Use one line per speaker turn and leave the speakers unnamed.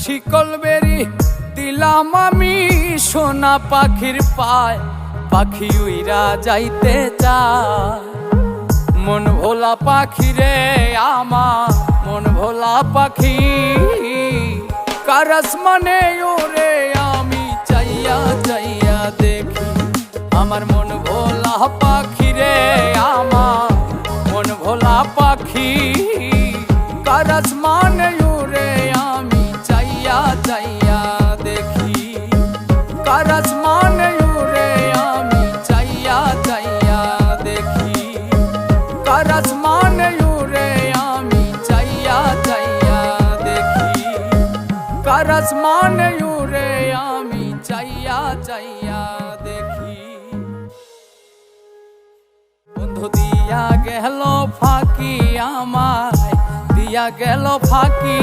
শিকল বেরি দিলাম আমি সোনা পাখির পায়, পাখি উইরা যাইতে চায়। মন ভোলা পাখি রে আমার, মন ভোলা পাখি, কার আসমানে ওরে আমি চাইয়া চাইয়া দেখি। আমার মন ভোলা পাখি রে আমার, মন ভোলা পাখি, কার আসমানে ওরে আমি চাইয়া চাইয়া দেখি। কার আসমানে ওরে আমি চাইয়া চাইয়া দেখি। কার আসমানে ওরে আমি চাইয়া চাইয়া দেখি। কার আসমানে ওরে আমি চাইয়া চাইয়া দেখি। বন্ধু দিয়া গেল ফাঁকি আমায়, দিয়া গেল ফাঁকি।